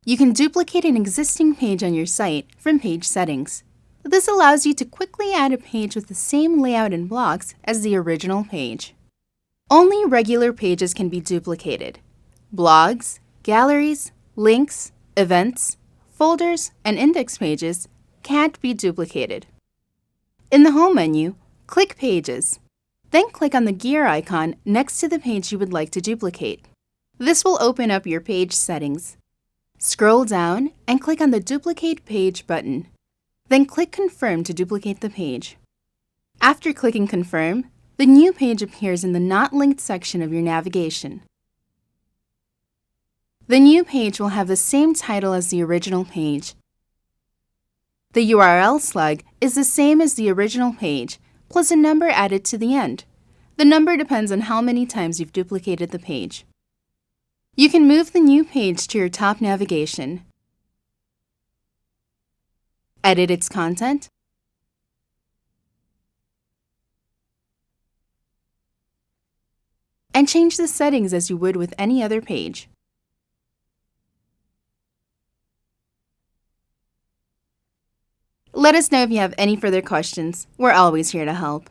You can duplicate an existing page on your site from Page Settings. This allows you to quickly add a page with the same layout and blocks as the original page. Only regular pages can be duplicated. Blogs, galleries, links, events, folders, and index pages can't be duplicated. In the Home menu, click Pages. Then click on the gear icon next to the page you would like to duplicate. This will open up your page settings. Scroll down and click on the Duplicate Page button. Then click Confirm to duplicate the page. After clicking Confirm, the new page appears in the Not Linked section of your navigation. The new page will have the same title as the original page. The URL slug is the same as the original page, plus a number added to the end. The number depends on how many times you've duplicated the page. You can move the new page to your top navigation, edit its content, and change the settings as you would with any other page. Let us know if you have any further questions. We're always here to help.